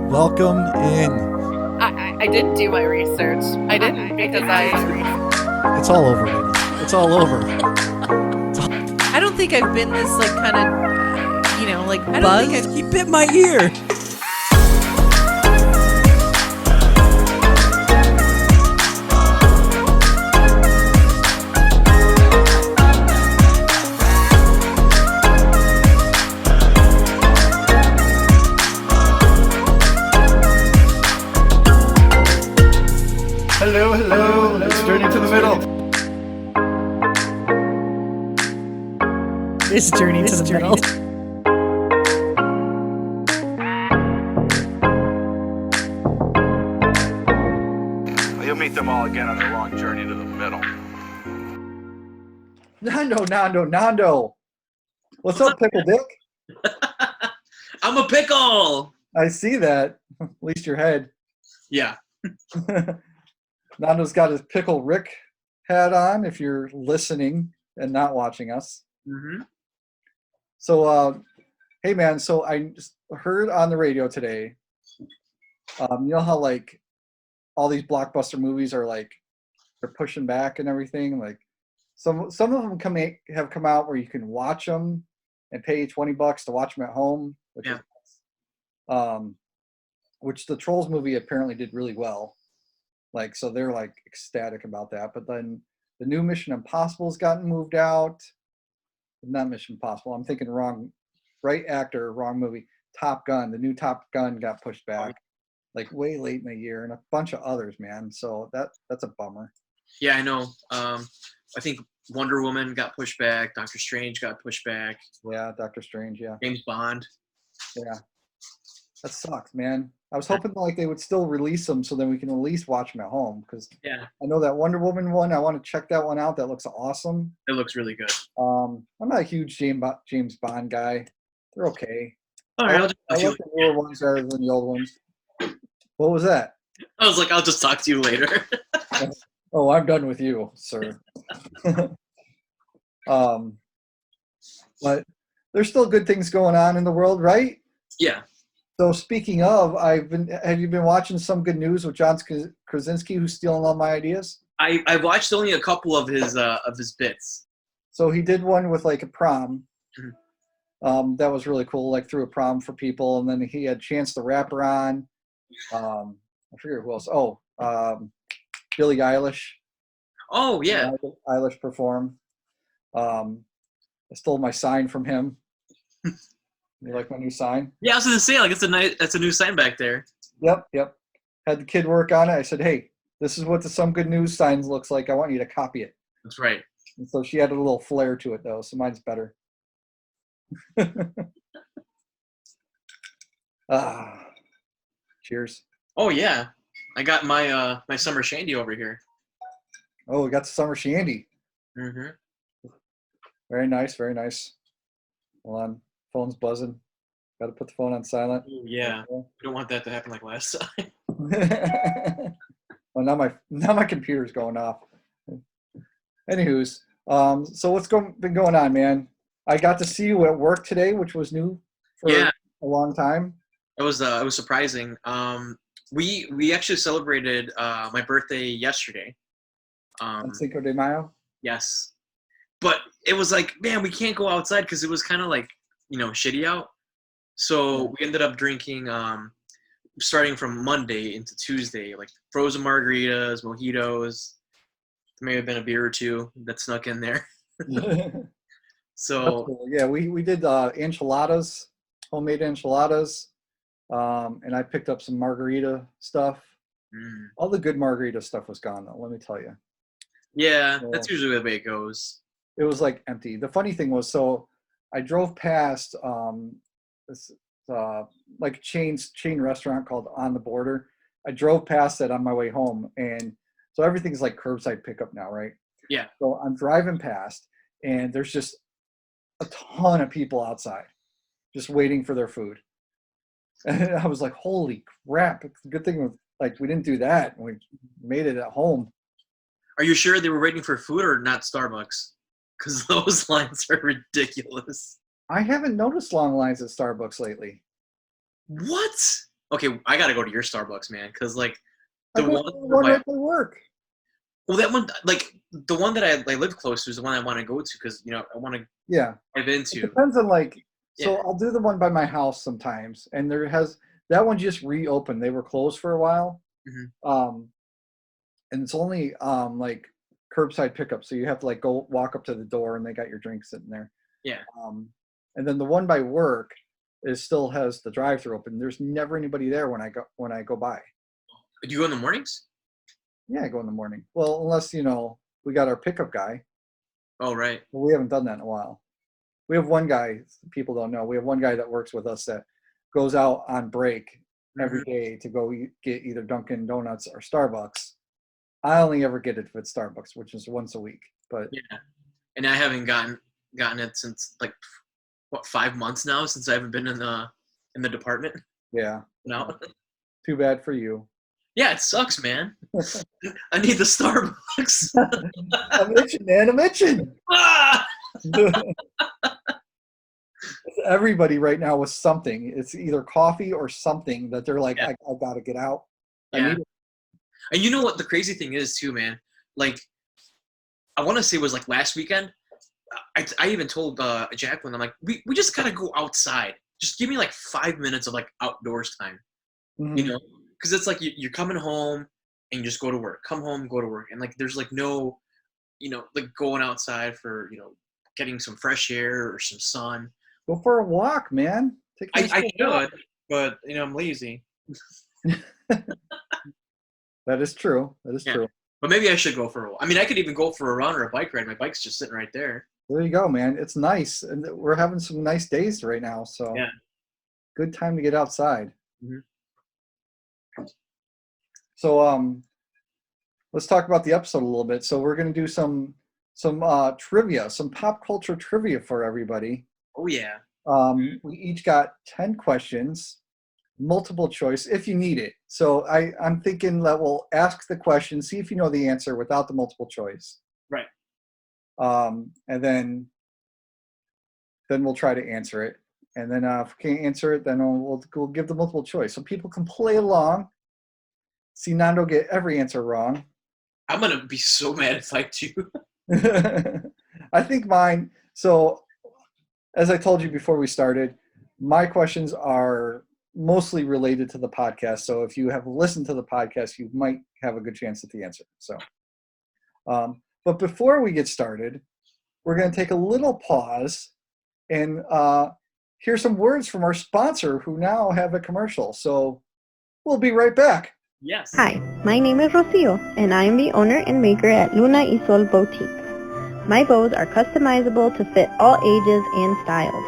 Welcome in. I didn't do my research. I didn't because It's all over, lady. It's all over. I don't think I've been this like kind of, like I don't buzzed. think he bit my ear. Hello, let's journey to the middle. This journey to the middle. You'll meet them all again on their long journey to the middle. Nando. What's up, Pickle Dick? I'm a pickle. I see that. At least your head. Yeah. Nando's got his Pickle Rick hat on, if you're listening and not watching us. Mm-hmm. So, hey man, so I just heard on the radio today, you know how like all these blockbuster movies are like, they're pushing back and everything? Like some of them have come out where you can watch them and pay $20 to watch them at home, which the Trolls movie apparently did really well. Like, so they're like ecstatic about that. But then the new Mission Impossible's gotten moved out. Not Mission Impossible. I'm thinking wrong. Right actor, wrong movie. Top Gun. The new Top Gun got pushed back, like way late in the year, and a bunch of others, man. So that's a bummer. Yeah, I know. I think Wonder Woman got pushed back. Doctor Strange got pushed back. Yeah, Doctor Strange. Yeah. James Bond. Yeah. That sucks, man. I was hoping like they would still release them so then we can at least watch them at home, because I know that Wonder Woman one. I want to check that one out. That looks awesome. It looks really good. I'm not a huge James Bond guy. They're okay. All right, I like the newer ones better than the old ones. What was that? I was like, I'll just talk to you later. Oh, I'm done with you, sir. But there's still good things going on in the world, right? Yeah. So speaking of, have you been watching some good news with John Krasinski, who's stealing all my ideas? I watched only a couple of his bits. So he did one with like a prom. Mm-hmm. That was really cool, like threw a prom for people, and then he had Chance the Rapper on. I forget who else. Oh, Billie Eilish. Oh yeah. Eilish performed. I stole my sign from him. You like my new sign? Yeah, I was gonna say, like, that's a new sign back there. Yep. Had the kid work on it. I said, hey, this is what the Some Good News signs looks like. I want you to copy it. That's right. And so she had a little flair to it, though, so mine's better. Cheers. Oh yeah, I got my my summer shandy over here. Oh, we got the summer shandy. Mm-hmm. Very nice, very nice. Hold on, phone's buzzing. Got to put the phone on silent. Ooh, yeah, we don't want that to happen like last time. Well, now my computer's going off. Anywho's, so what's been going on, man? I got to see you at work today, which was new for a long time. It was surprising. We actually celebrated my birthday yesterday. On Cinco de Mayo. Yes, but it was like, man, we can't go outside because it was kind of like, shitty out. So we ended up drinking, starting from Monday into Tuesday, like frozen margaritas, mojitos. There may have been a beer or two that snuck in there. So cool. Yeah, we did enchiladas, homemade enchiladas, and I picked up some margarita stuff. All the good margarita stuff was gone, though, let me tell you. Yeah, So, that's usually the way it goes. It was like empty. The funny thing was, so I drove past this like chain restaurant called On the Border. I drove past it on my way home, and so everything's like curbside pickup now, right? Yeah. So I'm driving past, and there's just a ton of people outside just waiting for their food. And I was like, holy crap. It's a good thing like we didn't do that, and we made it at home. Are you sure they were waiting for food or not Starbucks? Because those lines are ridiculous. I haven't noticed long lines at Starbucks lately. What? Okay, I gotta go to your Starbucks, man, because like I the go one, to the one by- right by work. well, that one, like the one that I live close to is the one I want to go to because I want to Yeah. dive It into. depends on like. So Yeah. I'll do the one by my house sometimes, and that one just reopened. They were closed for a while. Mhm. And it's only like curbside pickup, so you have to like go walk up to the door, and they got your drink sitting there. Yeah. And then the one by work still has the drive-through open. There's never anybody there when I go by. Do you go in the mornings? Yeah, I go in the morning. Well, unless we got our pickup guy, Oh, right. but we haven't done that in a while. We have one guy. People don't know. We have one guy that works with us that goes out on break every day to go get either Dunkin' Donuts or Starbucks. I only ever get it if it's Starbucks, which is once a week. But Yeah. And I haven't gotten it since like 5 months now since I haven't been in the department. yeah, No. too bad for you. Yeah, it sucks, man. I need the Starbucks. I'm itching, man. I'm itching. Ah! Everybody right now with something. It's either coffee or something that they're like, Yeah. I gotta get out. I Yeah. need it. And you know what the crazy thing is too, man? Like, I want to say it was like last weekend. I even told Jacqueline, I'm like, we just gotta go outside. Just give me like 5 minutes of like outdoors time, Mhm. Because it's like you're coming home and you just go to work, come home, go to work, and like there's like no, like going outside for getting some fresh air or some sun. Go for a walk, man. Take a I nice little walk. should, but I'm lazy. That is true. That is Yeah. true. But maybe I should go for a walk. I mean, I could even go for a run or a bike ride. My bike's just sitting right there. There you go, man. It's nice, and we're having some nice days right now. So Yeah. good time to get outside. Mhm. So let's talk about the episode a little bit. So we're gonna do some trivia, some pop culture trivia for everybody. Oh yeah. We each got 10 questions, multiple choice if you need it. So I'm thinking that we'll ask the question, see if you know the answer without the multiple choice. Right. And then we'll try to answer it. And then if we can't answer it, then we'll give the multiple choice. So people can play along, see Nando get every answer wrong. I'm gonna be so mad if I do. I think mine, so as I told you before we started, my questions are mostly related to the podcast. So if you have listened to the podcast, you might have a good chance at the answer. So, but before we get started, we're going to take a little pause and hear some words from our sponsor who now have a commercial. So we'll be right back. Yes. Hi, my name is Rocio, and I am the owner and maker at Luna y Sol Boutique. My bows are customizable to fit all ages and styles.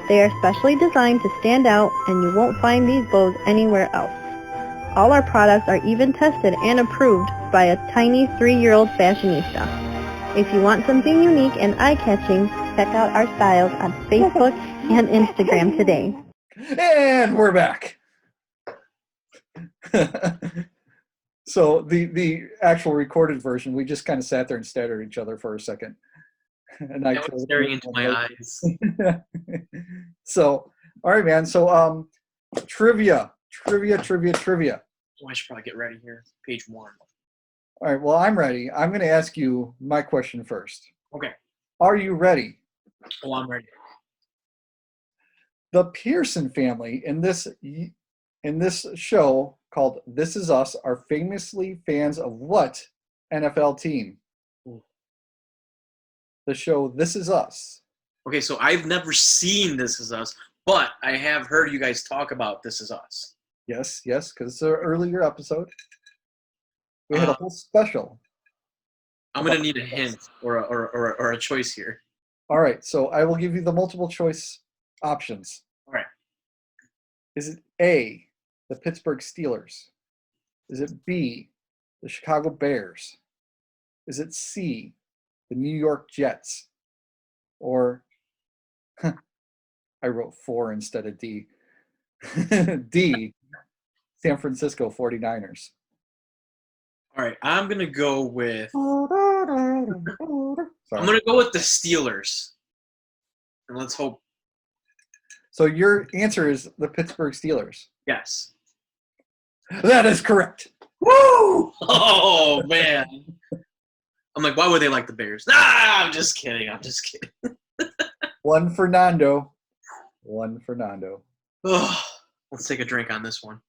They are specially designed to stand out, and you won't find these bows anywhere else. All our products are even tested and approved by a tiny 3-year-old fashionista. If you want something unique and eye-catching, check out our styles on Facebook and Instagram today. And we're back. So the actual recorded version, we just kind of sat there and stared at each other for a second. And I Now it's staring into my eyes. So, all right, man. So trivia. Oh, I should probably get ready here. Page 1. All right, well, I'm ready. I'm going to ask you my question first. Okay. Are you ready? Oh, I'm ready. The Pearson family in this show called This Is Us are famously fans of what NFL team? The show This Is Us. Okay, so I've never seen This Is Us, but I have heard you guys talk about This Is Us. Yes, because it's an earlier episode. We had a whole special. I'm gonna need a hint or a choice here. All right, so I will give you the multiple choice options. All right. Is it A, the Pittsburgh Steelers? Is it B, the Chicago Bears? Is it C, the New York Jets? Or I wrote 4 instead of D. D, San Francisco 49ers. All right, I'm gonna go with. Sorry. I'm gonna go with the Steelers, and let's hope. So your answer is the Pittsburgh Steelers. Yes. That is correct. Woo! Oh man. I'm like, why would they like the Bears? Nah, I'm just kidding. I'm just kidding. One for Nando. One for Nando. Oh, let's take a drink on this one.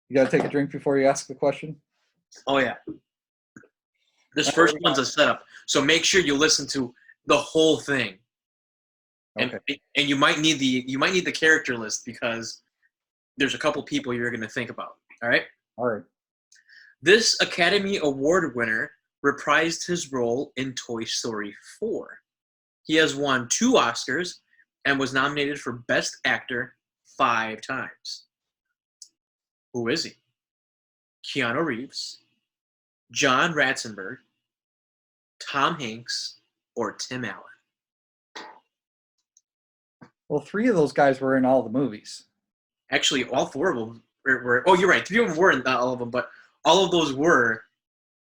You got to take a drink before you ask the question? Oh yeah. This first one's a setup, so make sure you listen to the whole thing. And Okay. and you might need the character list because there's a couple people you're going to think about. All right. All right. This Academy Award winner reprised his role in Toy Story 4. He has won 2 Oscars and was nominated for Best Actor 5 times. Who is he? Keanu Reeves, John Ratzenberg, Tom Hanks, or Tim Allen? Well, 3 of those guys were in all the movies. Actually, all 4 of them were. Oh, you're right. 3 of them were in all of them, but all of those were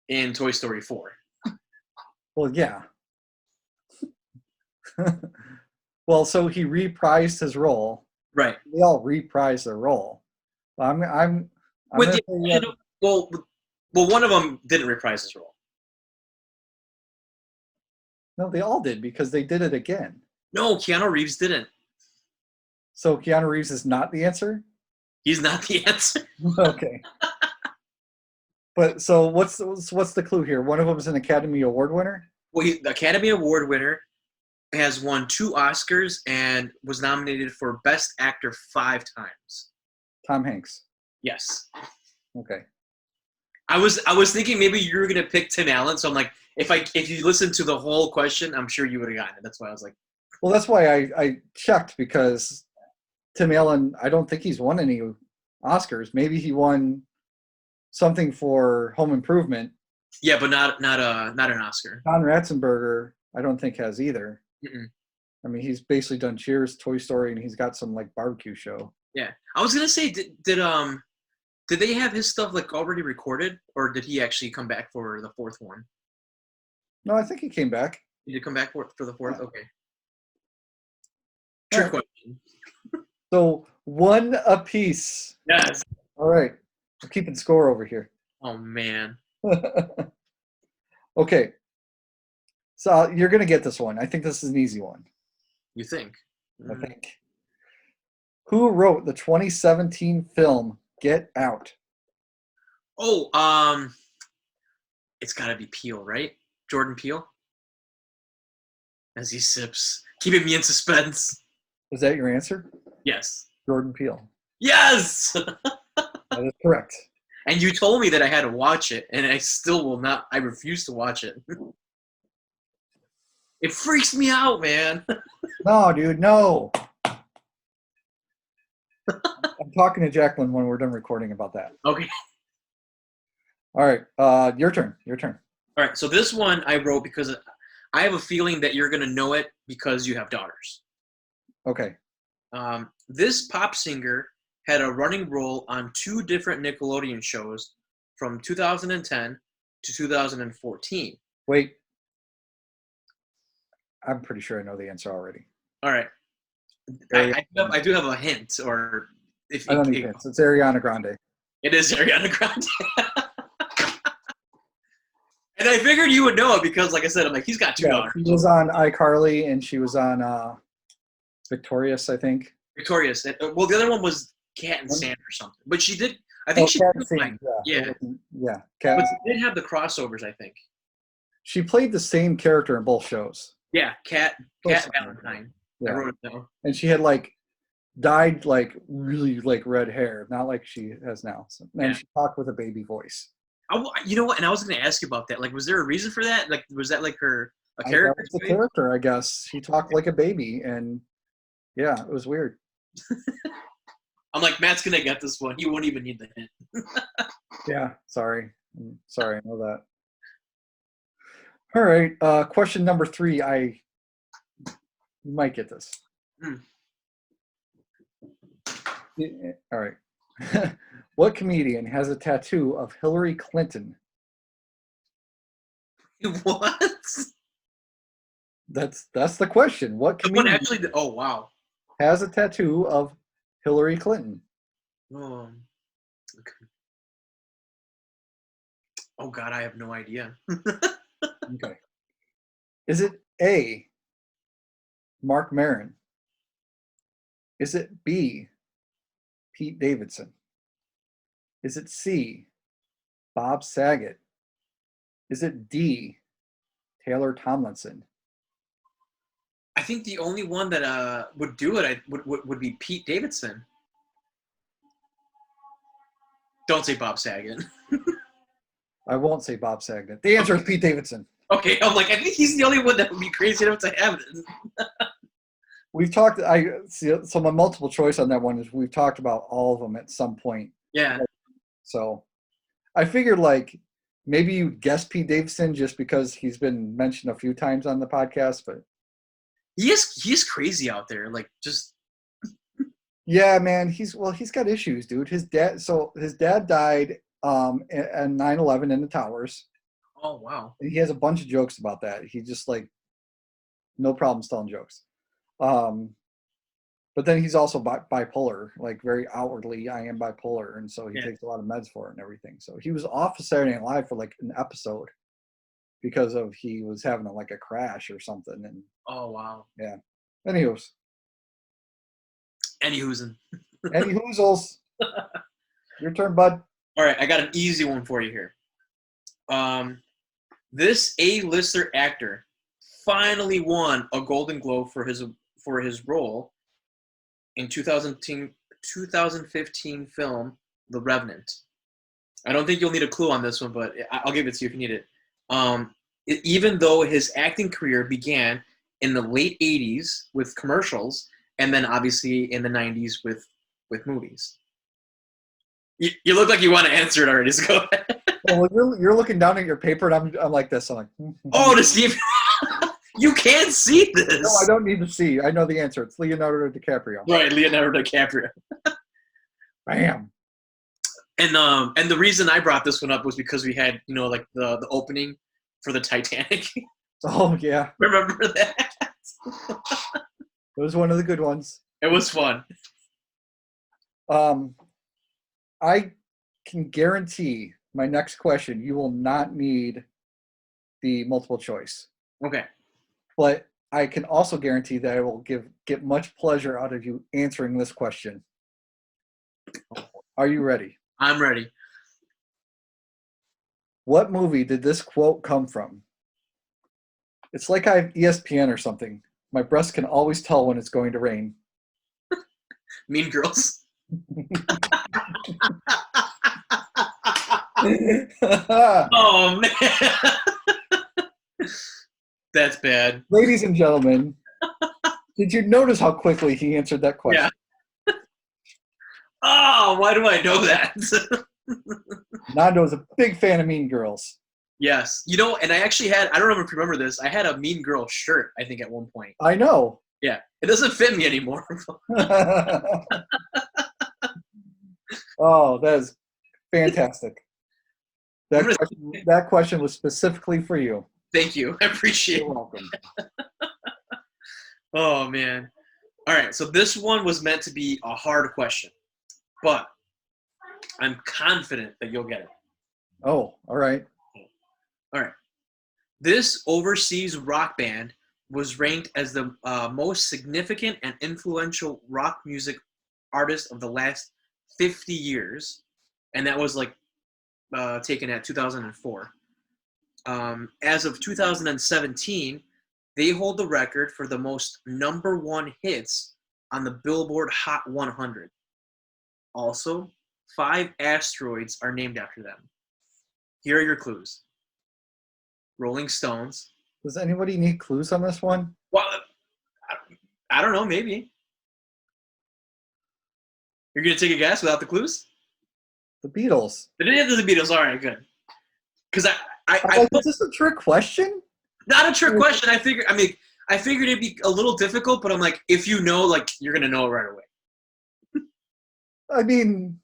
in Toy Story 4. Well, yeah. Well, so he reprised his role. Right. They all reprised their role. I'm With gonna the say, exception of- well, one of them didn't reprise his role. no, they all did because they did it again. No, Keanu Reeves didn't. So Keanu Reeves is not the answer? He's not the answer. Okay. But so what's the clue here? One of them is an Academy Award winner? Well, the Academy Award winner has won 2 Oscars and was nominated for Best Actor 5 times. Tom Hanks. Yes. Okay. I was thinking maybe you were gonna pick Tim Allen, so I'm like, if you listened to the whole question, I'm sure you would have gotten it. That's why I was like, Well, that's why I checked because Tim Allen, I don't think he's won any Oscars. Maybe he won something for Home Improvement. yeah, but not an Oscar. John Ratzenberger, I don't think has either. Mm-mm. I mean, he's basically done Cheers, Toy Story, and he's got some like barbecue show. Yeah, I was gonna say, did they have his stuff like already recorded, or did he actually come back for the 4th one? No, I think he came back. Did he come back for the 4th? Yeah. Okay. All Trick right. question. So 1 apiece. Yes. All right, we're keeping score over here. Oh man. Okay, so you're gonna get this one. I think this is an easy one. You think? I think. Who wrote the 2017 film Get Out? Oh, it's gotta be Peele, right? Jordan Peele. As he sips, keeping me in suspense. Was that your answer? Yes. Jordan Peele. Yes. That is correct. And you told me that I had to watch it, and I still will not. I refuse to watch it. It freaks me out, man. No, dude, no. I'm talking to Jacqueline when we're done recording about that. Okay. All right, your turn. Your turn. All right. So this one I wrote because I have a feeling that you're gonna know it because you have daughters. Okay. This pop singer had a running role on 2 different Nickelodeon shows from 2010 to 2014. Wait. I'm pretty sure I know the answer already. All right. I do have a hint, or if I don't need hints. It's Ariana Grande. it is Ariana Grande. And I figured you would know it because, like I said, I'm like, he's got 2 Yeah, daughters. she was on iCarly and she was on Victorious, I think. Victorious. Well, the other one was Cat and Sand or something. But she did. I think she Cat did, and like, Sand, yeah. Yeah. Cat. But they did have the crossovers, I think. She played the same character in both shows. Yeah, Cat Close. Valentine. I Yeah. wrote it down. And she had like dyed like really like red hair, not like she has now. So, and Yeah. she talked with a baby voice. You know what? And I was going to ask you about that. Like, was there a reason for that? Like, was that like a That character? was the character, I guess. She talked like a baby, and yeah, it was weird. I'm like, Matt's going to get this one. He won't even need the hint. Yeah, sorry. I'm sorry, I know that. All right, question number 3. I might get this. Hmm. Yeah, all right. What comedian has a tattoo of Hillary Clinton? What? That's the question. What Someone comedian actually did. Oh, wow. has a tattoo of Hillary Clinton? Oh, Oh God, I have no idea. Okay. Is it A, Mark Maron? Is it B, Pete Davidson? Is it C, Bob Saget? Is it D, Taylor Tomlinson? I think the only one that would do it would be Pete Davidson. Don't say Bob Saget. I won't say Bob Saget. The answer is Pete Davidson. Okay, I'm like, I think he's the only one that would be crazy enough to have it. We've talked. I see. So my multiple choice on that one is we've talked about all of them at some point. Yeah. So I figured like maybe you guess Pete Davidson just because he's been mentioned a few times on the podcast, but He's crazy out there. Like just yeah, man, he's got issues, dude. His dad died at 9/11 in the towers. oh wow. And he has a bunch of jokes about that. He just like no problems telling jokes. But then he's also bipolar, like very outwardly, I am bipolar, and so he takes a lot of meds for it and everything. So he was off of Saturday Night Live for like an episode because of he was having like a crash or something. And Oh wow. yeah, anywho's Any hoozles. Your turn, bud. All right, I got an easy one for you here. This A-lister actor finally won a Golden Globe for his role in 2015 film The Revenant. I don't think you'll need a clue on this one, but I'll give it to you if you need it. Even though his acting career began in the late 80s with commercials, and then obviously in the 90s with movies. You look like you want to answer it already, so go ahead. Well, you're looking down at your paper, and I'm like this. I'm like, Oh, to see if you can't see this. no, I don't need to see. I know the answer. It's Leonardo DiCaprio. Right, Leonardo DiCaprio. Bam. And the reason I brought this one up was because we had, like the opening for the Titanic. Oh yeah, Remember that? it was one of the good ones. It was fun. I can guarantee my next question you will not need the multiple choice. Okay. But I can also guarantee that I will get much pleasure out of you answering this question. Are you ready? I'm ready. What movie did this quote come from? It's like I have ESPN or something. My breast can always tell when it's going to rain. Mean Girls. Oh, man. That's bad. Ladies and gentlemen, did you notice how quickly he answered that question? Yeah. Oh, why do I know that? Nando is a big fan of Mean Girls. Yes. And I actually I don't remember if you remember this, I had a Mean Girl shirt, I think, at one point. I know. Yeah. It doesn't fit me anymore. Oh, that is fantastic. That question was specifically for you. Thank you. I appreciate it. You're welcome. Oh, man. All right. So this one was meant to be a hard question, but I'm confident that you'll get it. Oh, all right. All right. This overseas rock band was ranked as the most significant and influential rock music artist of the last 50 years. And that was taken at 2004. As of 2017, they hold the record for the most #1 hits on the Billboard Hot 100. Also, 5 asteroids are named after them. Here are your clues. Rolling Stones. Does anybody need clues on this one? Well, I don't know, maybe. You're going to take a guess without the clues? The Beatles. They didn't have the Beatles. All right, good. Because Is this a trick question? not a trick question. I figured it'd be a little difficult, but I'm like, if you know, you're going to know it right away. I mean,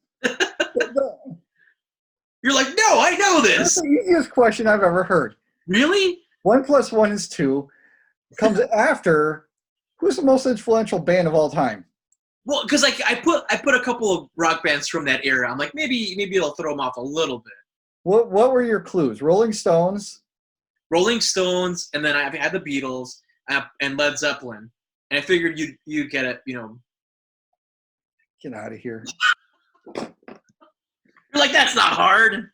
You're like, no, I know that's this. the easiest question I've ever heard. Really? 1 + 1 is 2. Comes after who's the most influential band of all time? Well, because I put a couple of rock bands from that era. I'm like, maybe it'll throw them off a little bit. What were your clues? Rolling Stones. Rolling Stones, and then I had the Beatles and Led Zeppelin, and I figured you'd get it. You know, Get out of here. you're like, that's not hard.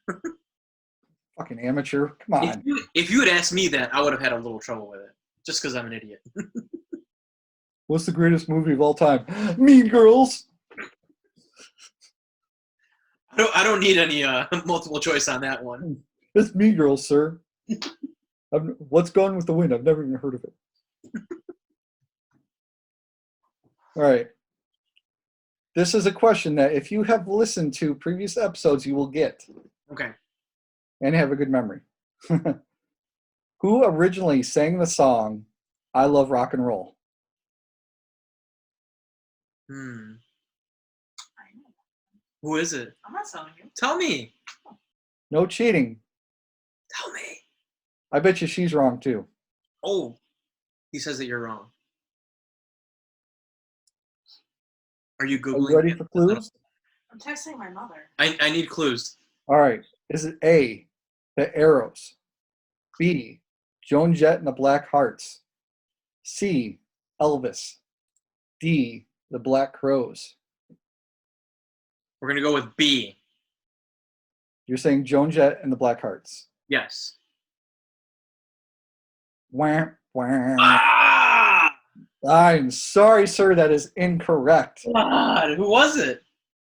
Fucking amateur. Come on. If you had asked me that, I would have had a little trouble with it, just because I'm an idiot. What's the greatest movie of all time? Mean Girls. I don't need any multiple choice on that one. It's Mean Girls, sir. What's Gone with the Wind? I've never even heard of it. All right. This is a question that if you have listened to previous episodes, you will get. Okay. And have a good memory. Who originally sang the song I Love Rock and Roll? Who is it? I'm not telling you. Tell me. No cheating. Tell me. I bet you she's wrong too. Oh, he says that you're wrong. Are you Are Googling? you ready for clues? I'm texting my mother. I need clues. All right. Is it A, the Arrows? B, Joan Jett and the Black Hearts? C, Elvis? D, the Black Crows? We're going to go with B. You're saying Joan Jett and the Black Hearts. Yes. Wah, wah. Ah! I'm sorry, sir. That is incorrect. God, who was it?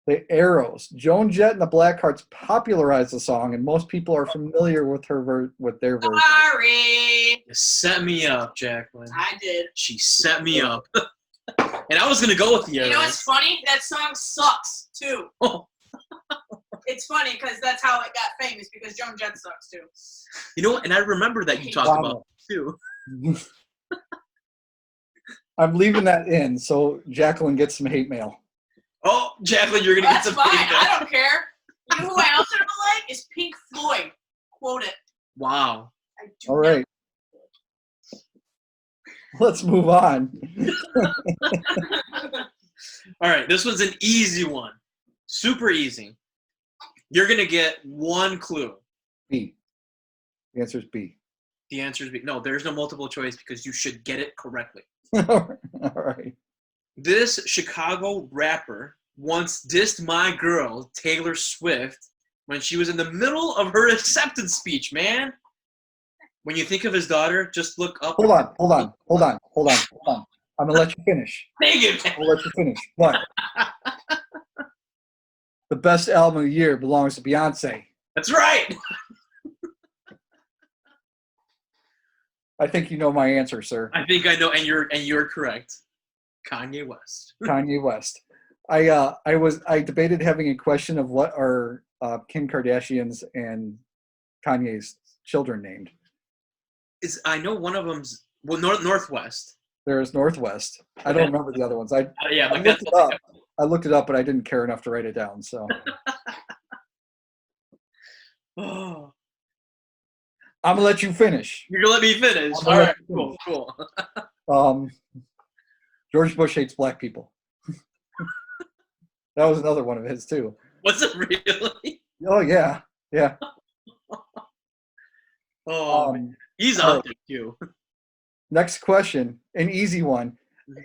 The Arrows. Joan Jett and the Black Hearts popularized the song, and most people are familiar with with their version. Sorry. You set me up, Jacqueline. I did. She set me up. And I was going to go with the Arrows. You know what's funny? That song sucks, too. Oh. It's funny because that's how it got famous, because Joan Jett sucks, too. You know what? And I remember that you talked about it, too. I'm leaving that in so Jacqueline gets some hate mail. Oh, Jacqueline, you're going to get That's some fine. feedback. I don't care. You know who I also don't like? Is Pink Floyd. Quote it. Wow. I do All right. Let's move on. All right, this one's an easy one. Super easy. You're going to get one clue. B. The answer is B. The answer is B. No, there's no multiple choice because you should get it correctly. All right. This Chicago rapper once dissed my girl, Taylor Swift, when she was in the middle of her acceptance speech, man. When you think of his daughter, just look up. Hold on. I'm going to let you finish. Dang it, man. I'll let you finish. What? The best album of the year belongs to Beyonce. That's right. I think you know my answer, sir. I think I know, and you're correct. Kanye West. Kanye West. I debated having a question of what are Kim Kardashian's and Kanye's children named. I know one of them's Northwest. There is Northwest. I don't remember the other ones. I looked it up, but I didn't care enough to write it down. So Oh, I'm gonna let you finish. you're gonna let me finish. All right, cool. George Bush hates black people. That was another one of his too. Was it really? Oh yeah. Oh, man. He's out there too. Next question, an easy one,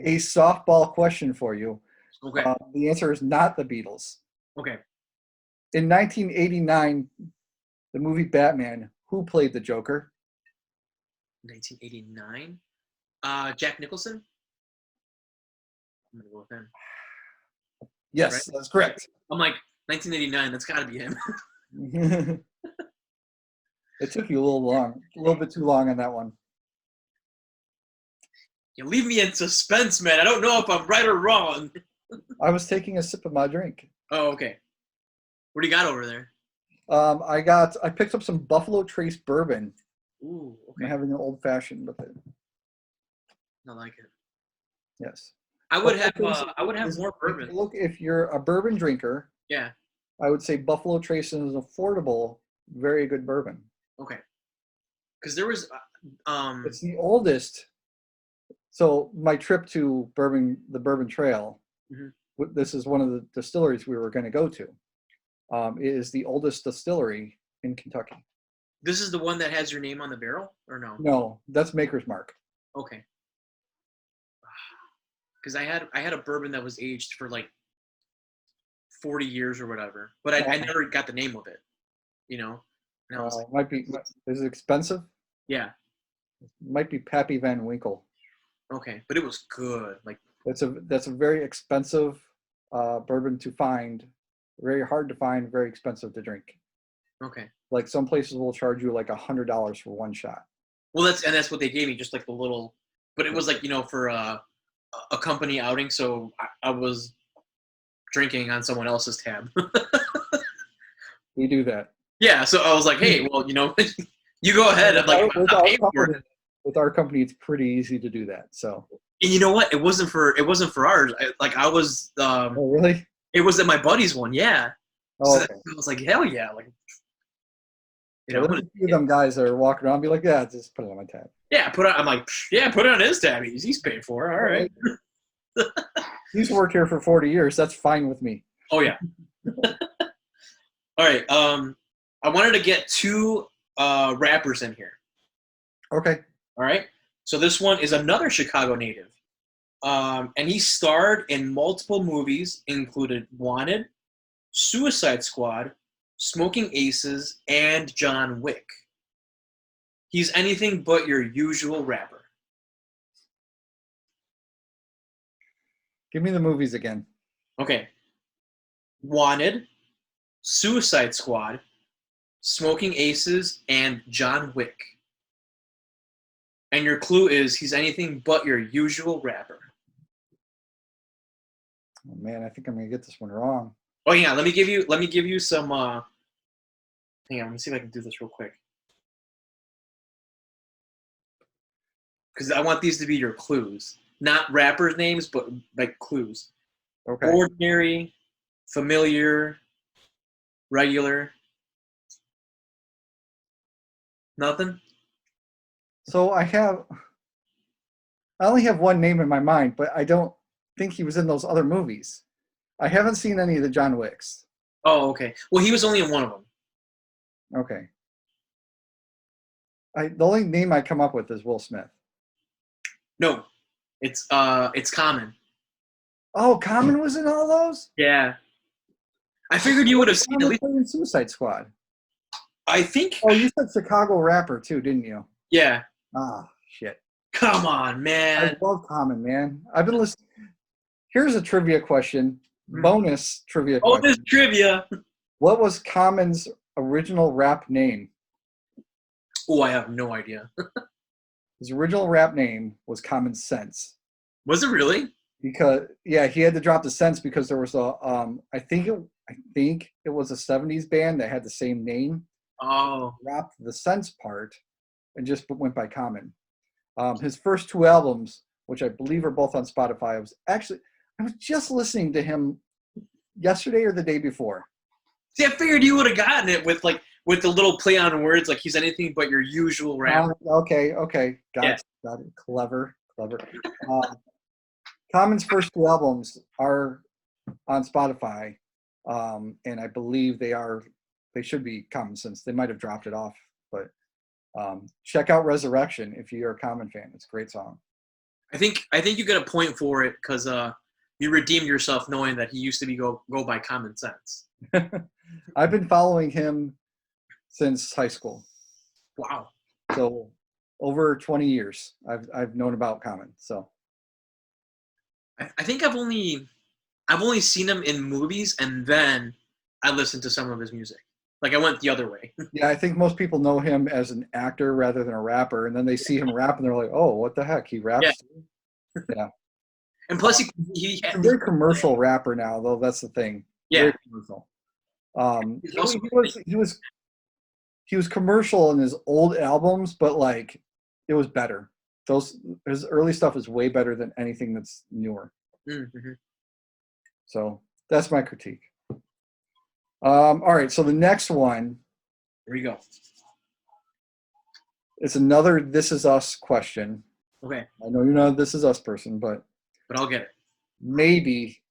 a softball question for you. Okay. The answer is not the Beatles. Okay. In 1989, the movie Batman, who played the Joker? 1989. Jack Nicholson. I'm gonna go with him. Yes, Right? that's correct. I'm like 1989. That's got to be him. It took you a little bit too long on that one. You leave me in suspense, man. I don't know if I'm right or wrong. I was taking a sip of my drink. Oh, okay. What do you got over there? I picked up some Buffalo Trace bourbon. Ooh, I'm okay. having an old fashioned with it. I like it. Yes. I would have Is- more bourbon. Look, if you're a bourbon drinker, Yeah. I would say Buffalo Trace is an affordable, very good bourbon. Okay. Because there was It's the oldest. So my trip to the Bourbon Trail, Mhm. this is one of the distilleries we were going to go to. It is the oldest distillery in Kentucky. This is the one that has your name on the barrel, or no? No, that's Maker's Mark. Okay. Because I had a bourbon that was aged for like 40 years or whatever, but I never got the name of it. You know. And I was like, Might be. Is it expensive? yeah. Might be Pappy Van Winkle. Okay, but it was good. Like That's a very expensive bourbon to find. Very hard to find. Very expensive to drink. okay. Like some places will charge you like $100 for one shot. Well, that's what they gave me, just like the little. But it was like for a company outing, so I was drinking on someone else's tab. We do that. Yeah, so I was like, hey, well, you go ahead. I'm like, I'm not paying for it. With our company, it's pretty easy to do that. So. And you know what? It wasn't for ours. I was. Oh really? It was at my buddy's one. Yeah. Oh, So okay. I was like, hell yeah! Like, There's a few of them guys that are walking around, be like, yeah, just put it on my tab. yeah, I'm like, yeah, put it on his tab. He's paid for it. All right. He's worked here for 40 years. That's fine with me. Oh yeah. All right. I wanted to get two rappers in here. Okay. All right. So this one is another Chicago native. And he starred in multiple movies, included Wanted, Suicide Squad, Smoking Aces, and John Wick. He's anything but your usual rapper. Give me the movies again. Okay. Wanted, Suicide Squad, Smoking Aces, and John Wick. And your clue is he's anything but your usual rapper. Oh, man, I think I'm gonna get this one wrong. Oh yeah, let me give you some hang on, let me see if I can do this real quick. Because I want these to be your clues. Not rappers' names, but like clues. Okay. Ordinary, familiar, regular. Nothing? So I only have one name in my mind, but I don't think he was in those other movies. I haven't seen any of the John Wicks. Oh, okay. Well, he was only in one of them. Okay. The only name I come up with is Will Smith. No. It's Common. Oh, Common was in all those? Yeah. I figured you would have seen at Common least. played in Suicide Squad. I think. Oh, you said Chicago rapper too, didn't you? Yeah. Ah, shit. Come on, I man. love Common, man. I've been listening. Here's a trivia question. Bonus trivia Oh, question. this trivia. What was Common's original rap name? Oh, I have no idea. His original rap name was Common Sense. Was it really? Because he had to drop the sense because there was a I think it was a 70s band that had the same name. Oh. Dropped the sense part and just went by Common. His first two albums, which I believe are both on Spotify, I was just listening to him yesterday or the day before. See, I figured you would have gotten it with the little play on words, like he's anything but your usual rapper. Okay. Got it. Clever. Common's first two albums are on Spotify, and I believe they should be Common Sense. They might have dropped it off, but check out Resurrection if you're a Common fan. It's a great song. I think you get a point for it because you redeemed yourself knowing that he used to go by Common Sense. I've been following him since high school. Wow. So over 20 years I've known about Common. So I think I've only seen him in movies, and then I listened to some of his music. Like I went the other way. yeah, I think most people know him as an actor rather than a rapper, and then they see him rap and they're like, "Oh, what the heck? He raps?" Yeah. Yeah. And plus, he He's a very commercial rapper now, though. That's the thing. Yeah. Very commercial. He's also- He was commercial in his old albums, but like it was better. His early stuff is way better than anything that's newer. Mm-hmm. So that's my critique. All right, so the next one Here we go. is another This Is Us question. Okay, I know you're not a This Is Us person, but but I'll get it. maybe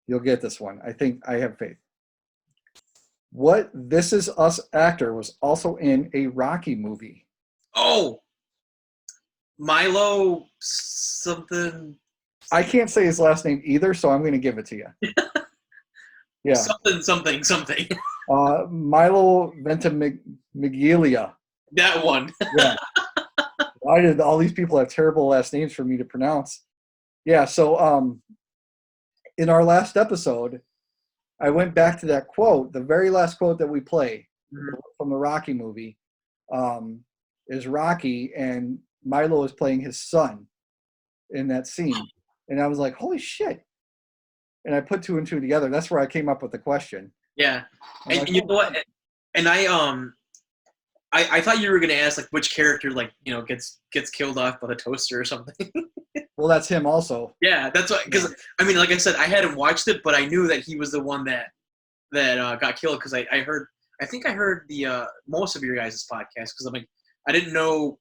you'll get this one. I think I have faith. What This Is Us actor was also in a Rocky movie? Oh, Milo something. I can't say his last name either, so I'm going to give it to you. Yeah. Something. Milo Ventimiglia. That one. Yeah. Why did all these people have terrible last names for me to pronounce? Yeah, so in our last episode, I went back to that quote, the very last quote that we play from the Rocky movie, is Rocky, and Milo is playing his son in that scene. And I was like, holy shit. And I put two and two together. That's where I came up with the question. Yeah. I'm And like, you know what? And I thought you were gonna ask like which character gets killed off by the toaster or something. well, that's him also. Yeah, that's what. Because I mean, like I said, I hadn't watched it, but I knew that he was the one that got killed because I think I heard the most of your guys' podcast because I'm like I didn't know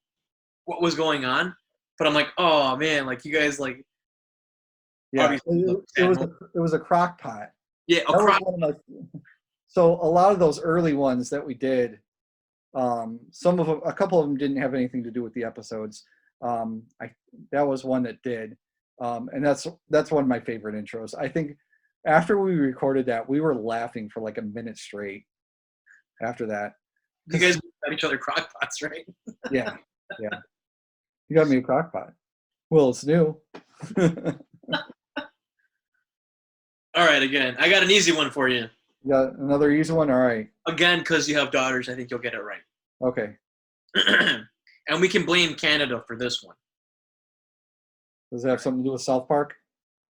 what was going on, but I'm like, oh man, like you guys like. Yeah, it was a crock pot. Yeah, so a lot of those early ones that we did, some of them, a couple of them didn't have anything to do with the episodes. That was one that did, and that's one of my favorite intros. I think after we recorded that, we were laughing for like a minute straight. After that, you guys got each other crock pots, right? Yeah. You got me a crock pot. Well, it's new. All right, again, I got an easy one for you. You got another easy one? All right. Again, because you have daughters, I think you'll get it right. Okay. And we can blame Canada for this one. Does it have something to do with South Park?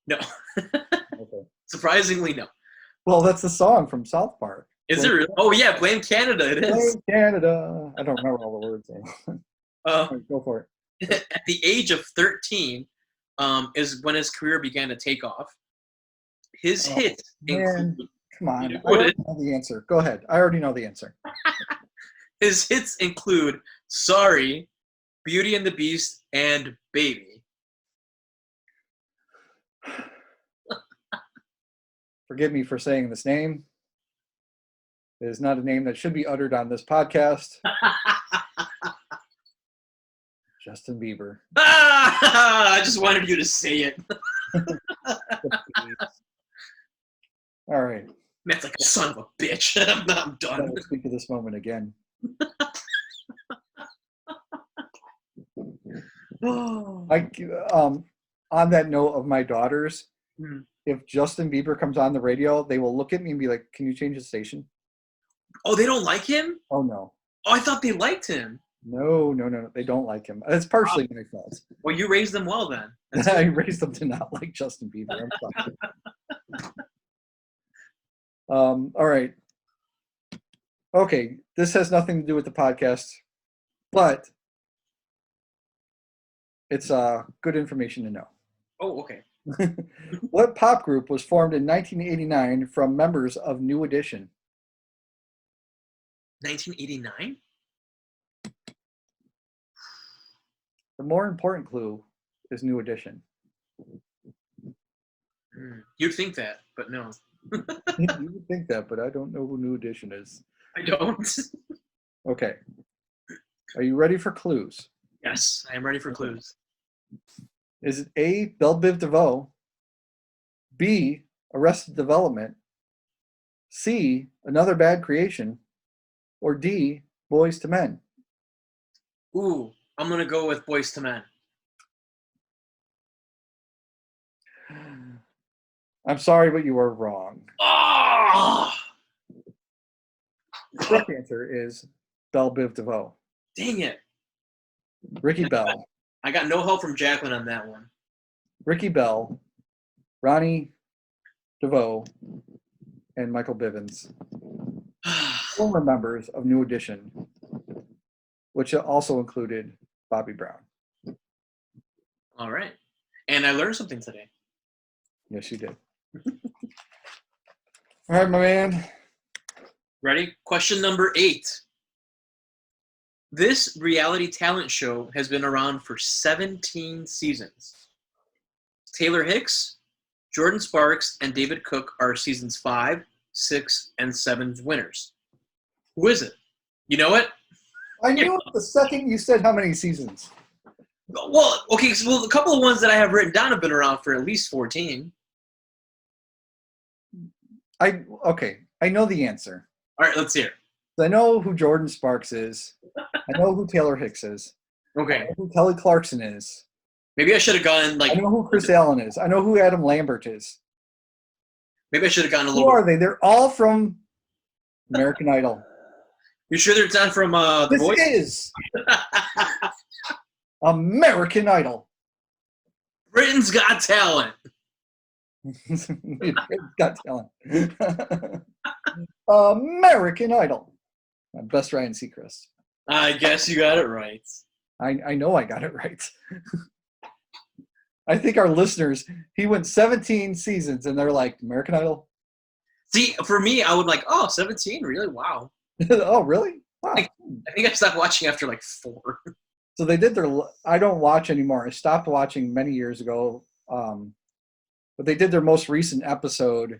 No. Okay. Surprisingly, no. Well, that's the song from South Park. Is it really? Oh, yeah, blame Canada. It is. Blame Canada. I don't remember all the words. Go for it. At the age of 13 is when his career began to take off. His hits include... Come on. I already know the answer. Go ahead. I already know the answer. His hits include Sorry, Beauty and the Beast, and Baby. Forgive me for saying this name. It is not a name that should be uttered on this podcast. Justin Bieber. I just wanted you to say it. All right. That's like a son of a bitch. I'm done. I will speak to this moment again. On that note of my daughters, if Justin Bieber comes on the radio, they will look at me and be like, "Can you change the station?" Oh, they don't like him? Oh no. Oh, I thought they liked him. No, they don't like him. It's partially my fault. Well, you raised them well then. I raised them to not like Justin Bieber. I'm sorry. All right. Okay, this has nothing to do with the podcast, but it's good information to know. Oh, okay. What pop group was formed in 1989 from members of New Edition? 1989? The more important clue is New Edition. You'd think that, but no. You would think that, but I don't know who New Edition is. I don't. Okay. Are you ready for clues? Yes, I am ready for clues. Is it A, Belle Biv DeVoe, B, Arrested Development, C, Another Bad Creation, or D, Boys to Men? Ooh, I'm going to go with Boys to Men. I'm sorry, but you are wrong. Oh! The correct answer is Belle Biv DeVoe. Dang it. Ricky Bell. I got no help from Jacqueline on that one. Ricky Bell, Ronnie DeVoe, and Michael Bivins. Former members of New Edition, which also included Bobby Brown. All right. And I learned something today. Yes, you did. All right, my man. Ready? Question number 8. This reality talent show has been around for 17 seasons. Taylor Hicks, Jordan Sparks, and David Cook are seasons 5, 6, and 7 winners. Who is it? You know it? I knew it the second you said how many seasons. Well, okay, so a couple of ones that I have written down have been around for at least 14. Okay, I know the answer. All right, let's hear. I know who Jordan Sparks is. I know who Taylor Hicks is. I Okay, know who Kelly Clarkson is. maybe I should have gone I know who Chris Allen is. I know who Adam Lambert is. maybe I should have gone a Who little are bit. they? They're all from American Idol. You sure they're not from The This Voice? is American Idol. Britain's Got Talent. Got talent. American Idol. My best Ryan Seacrest. I guess you got it right. I know I got it right. I think our listeners, he went 17 seasons and they're like, American Idol? See, for me, I would like, 17? Really? Wow. Oh, really? Wow. I think I stopped watching after like 4. So they did their, I don't watch anymore. I stopped watching many years ago. But they did their most recent episode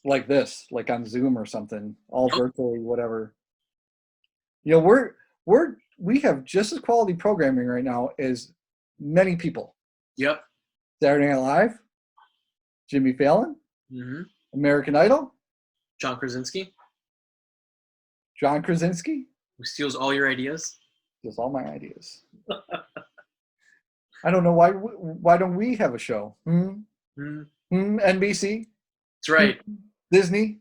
like this, like on Zoom or something, all virtually, whatever. You know, we have just as quality programming right now as many people. Yep. Saturday Night Live, Jimmy Fallon, Mm-hmm. American Idol, John Krasinski, John Krasinski. who steals all your ideas. Just all my ideas. I don't know why don't we have a show? NBC, That's right. Disney,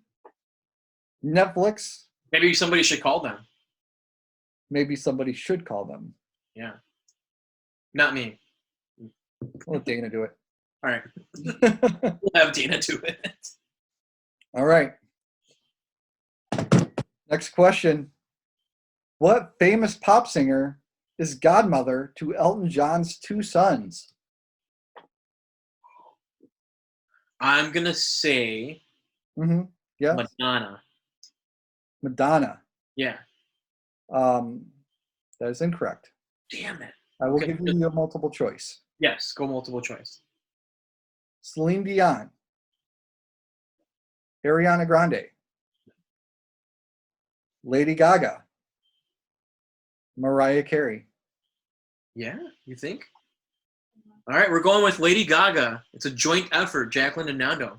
Netflix. Maybe somebody should call them. Maybe somebody should call them. Yeah. Not me. Let Dana do it. All right. We'll have Dana do it. All right. Next question. What famous pop singer is godmother to Elton John's 2 sons? I'm going to say Yeah. Madonna. Madonna. Yeah. That is incorrect. Damn it. I will Okay. give you a multiple choice. Yes. Go multiple choice. Celine Dion. Ariana Grande. Lady Gaga. Mariah Carey. Yeah. You think? All right. We're going with Lady Gaga. It's a joint effort, Jacqueline and Nando.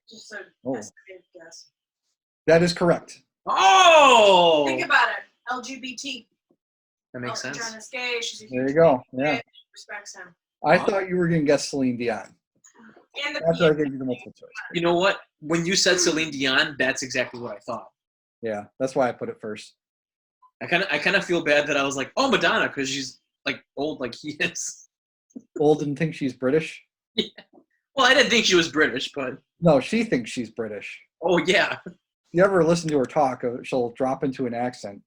Just a Oh. estimated guess. That is correct. Oh! Think about it. LGBT. That makes Elton sense. John is gay. She's a There huge you go. fan. Yeah. Respects him. I thought you were going to guess Celine Dion. And the That's why I gave you the multiple choice. You know what? When you said Celine Dion, that's exactly what I thought. Yeah, that's why I put it first. I kind of feel bad that I was like, oh, Madonna, because she's like old like he is. Old and thinks she's British? Well, I didn't think she was British, but No, she thinks she's British. oh yeah. If you ever listen to her talk, she'll drop into an accent.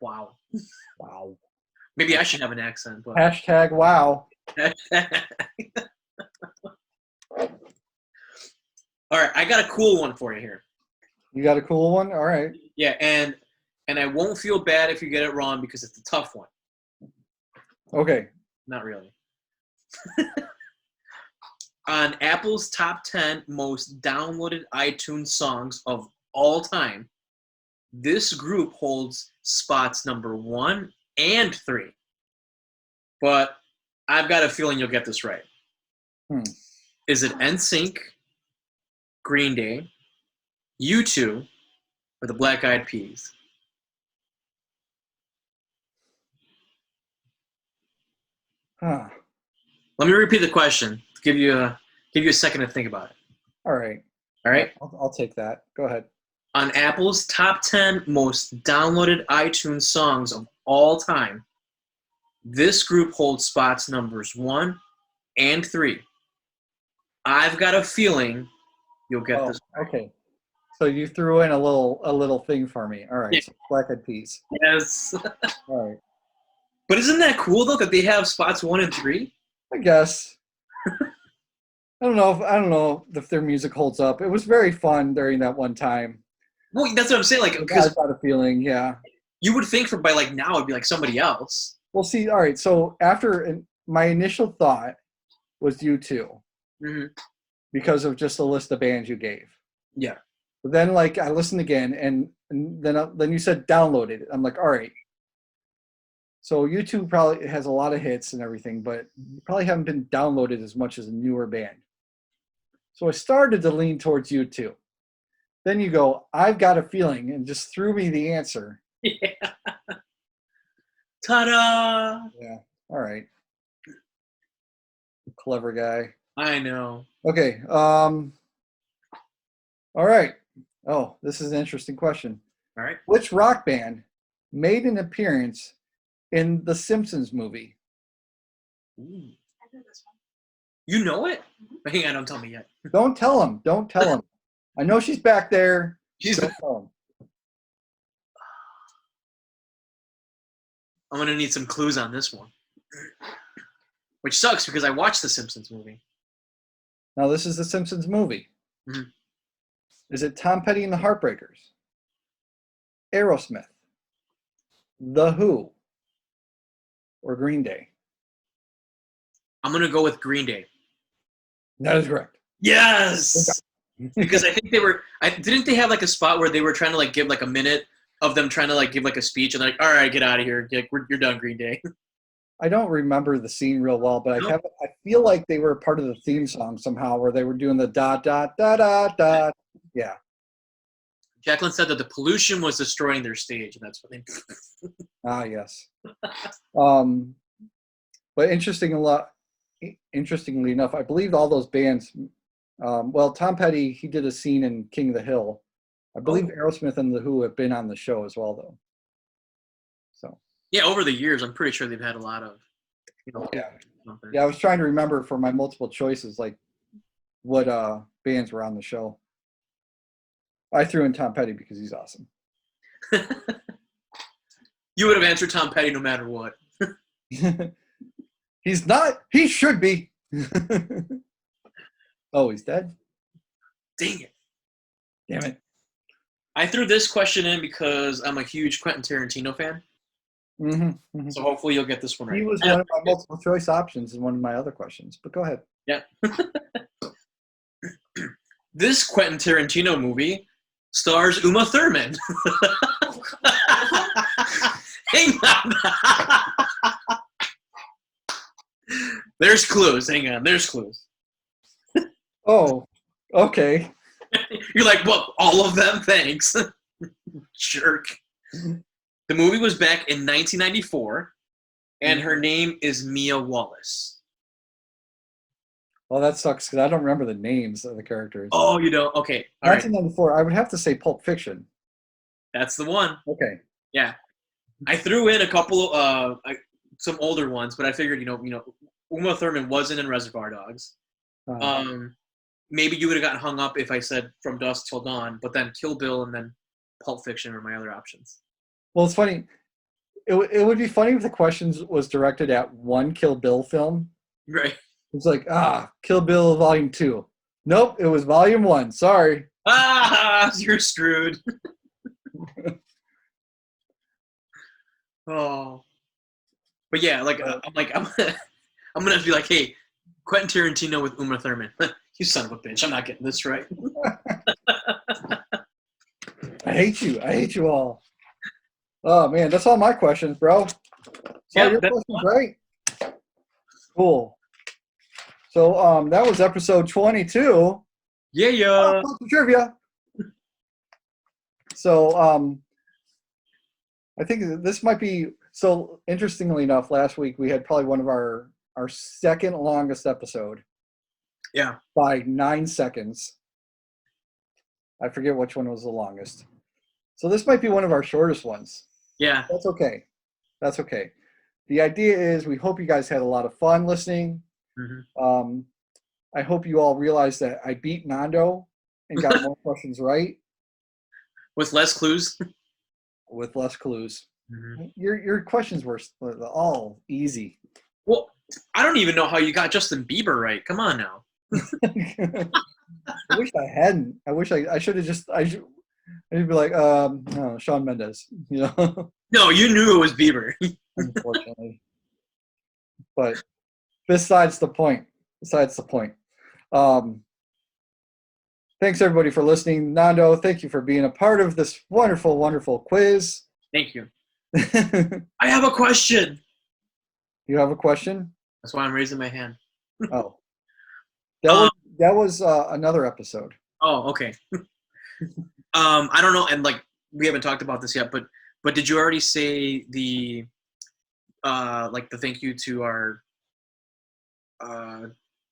Wow. Wow. Maybe I should have an accent, but Hashtag wow. All right, I got a cool one for you here. You got a cool one? All right. Yeah, and I won't feel bad if you get it wrong because it's a tough one. Okay. Not really. On Apple's top 10 most downloaded iTunes songs of all time, this group holds spots number 1 and 3. But I've got a feeling you'll get this right. Is it NSYNC, Green Day, U2, or the Black Eyed Peas? Huh. Let me repeat the question to give you a second to think about it. All right. All right? I'll take that. Go ahead. On Apple's top 10 most downloaded iTunes songs of all time, this group holds spots numbers 1 and 3. I've got a feeling you'll get this. Okay. So you threw in a little thing for me. All right. Yeah. So Black Eyed Peas. Yes. All right. But isn't that cool though that they have spots 1 and 3? I guess. I don't know if their music holds up. It was very fun during that one time. Well, that's what I'm saying. Like, I because got a feeling, yeah. you would think by like now it'd be like somebody else. Well, see, all right. So my initial thought was U2. Mm-hmm. because of just the list of bands you gave. Yeah. But then, like, I listened again, and then you said download it. I'm like, all right. So YouTube probably has a lot of hits and everything, but you probably haven't been downloaded as much as a newer band. So I started to lean towards U2. Then you go, I've got a feeling, and just threw me the answer. Yeah. Ta-da! Yeah. All right. Clever guy. I know. Okay. All right. Oh, this is an interesting question. All right. Which rock band made an appearance in the Simpsons movie? Ooh. You know it? Hang on, don't tell me yet. Don't tell him. Don't tell him. I know she's back there. She's. Don't tell him. I'm gonna need some clues on this one. Which sucks because I watched the Simpsons movie. Now, this is the Simpsons movie. Mhm. Is it Tom Petty and the Heartbreakers? Aerosmith? The Who? Or Green Day? I'm gonna go with Green Day. That is correct. Yes. Because I think they were. Didn't they have like a spot where they were trying to like give like a minute of them trying to like give like a speech and they're like, all right, get out of here. Like, you're done, Green Day. I don't remember the scene real well, but Nope. I feel like they were part of the theme song somehow, where they were doing the dot dot dot dot dot. Yeah. Jacqueline said that the pollution was destroying their stage, and that's what they. Ah, yes. But interestingly enough, I believe all those bands. Well, Tom Petty, he did a scene in King of the Hill. I believe Aerosmith and the Who have been on the show as well, though. So. Yeah, over the years, I'm pretty sure they've had a lot of. Yeah. Something. Yeah, I was trying to remember for my multiple choices, like what bands were on the show. I threw in Tom Petty because he's awesome. You would have answered Tom Petty no matter what. He's not. He should be. Oh, he's dead? Dang it. Damn it. I threw this question in because I'm a huge Quentin Tarantino fan. Mm-hmm, mm-hmm. So hopefully you'll get this one right. He was one of my multiple choice options in one of my other questions, but go ahead. Yeah. This Quentin Tarantino movie stars Uma Thurman. Hang on. There's clues. Hang on. There's clues. Oh, okay. You're like, well, all of them? Thanks. Jerk. The movie was back in 1994, and her name is Mia Wallace. Well, that sucks because I don't remember the names of the characters. Oh, you don't? Okay. All right. 1994, I would have to say Pulp Fiction. That's the one. Okay. Yeah. I threw in a couple, some older ones, but I figured, Uma Thurman wasn't in Reservoir Dogs. Maybe you would have gotten hung up if I said From Dusk Till Dawn, but then Kill Bill and then Pulp Fiction were my other options. Well, it's funny. It would be funny if the questions was directed at one Kill Bill film. Right. It's like, Kill Bill Volume 2. Nope, it was Volume 1. Sorry. You're screwed. Oh. But yeah, I'm gonna be like, hey, Quentin Tarantino with Uma Thurman. You son of a bitch, I'm not getting this right. I hate you. I hate you all. Oh, man, that's all my questions, bro. So your questions, right? Cool. So that was episode 22. Yeah. Trivia. So I think this might be, so interestingly enough, last week we had probably one of our second longest episode. Yeah. By 9 seconds. I forget which one was the longest. So this might be one of our shortest ones. Yeah. That's okay. That's okay. The idea is we hope you guys had a lot of fun listening. Mm-hmm. I hope you all realize that I beat Nando and got more questions right. With less clues? With less clues. Mm-hmm. Your questions were all easy. Well, I don't even know how you got Justin Bieber right. Come on now. I wish I hadn't. I wish I should have just, I'd be like, no, Shawn Mendes, No, you knew it was Bieber. Unfortunately. But besides the point. Thanks everybody for listening. Nando, thank you for being a part of this wonderful, wonderful quiz. Thank you. I have a question. You have a question? That's why I'm raising my hand. Oh, that was another episode. Oh, okay. I don't know, and like we haven't talked about this yet, but did you already say the like the thank you to our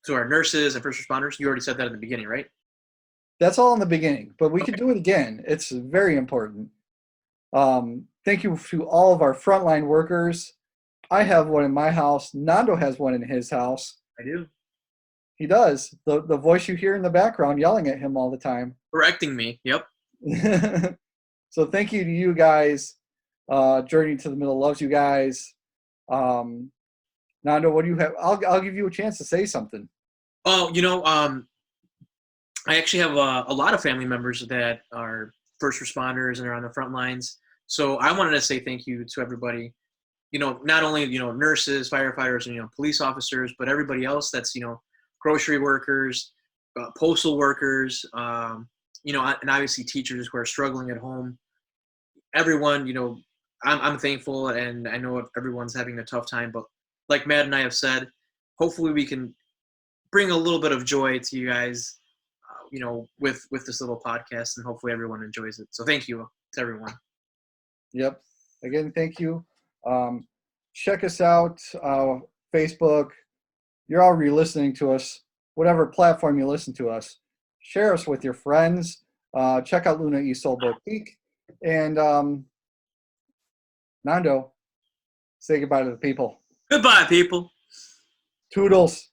nurses and first responders? You already said that in the beginning, right? That's all in the beginning, but we can do it again. It's very important. Thank you to all of our frontline workers. I have one in my house. Nando has one in his house. I do. He does. The voice you hear in the background yelling at him all the time. Correcting me. Yep. So thank you to you guys. Journey to the Middle loves you guys. Nando, what do you have? I'll give you a chance to say something. Oh, I actually have a lot of family members that are first responders and are on the front lines. So I wanted to say thank you to everybody. Not only, nurses, firefighters, and, police officers, but everybody else that's, grocery workers, postal workers, and obviously teachers who are struggling at home. Everyone, I'm thankful, and I know everyone's having a tough time, but like Matt and I have said, hopefully we can bring a little bit of joy to you guys, with this little podcast, and hopefully everyone enjoys it. So thank you to everyone. Yep. Again, thank you. Check us out, Facebook. You're already listening to us. Whatever platform you listen to us, share us with your friends. Check out Luna Isol Boutique. And Nando, say goodbye to the people. Goodbye, people. Toodles.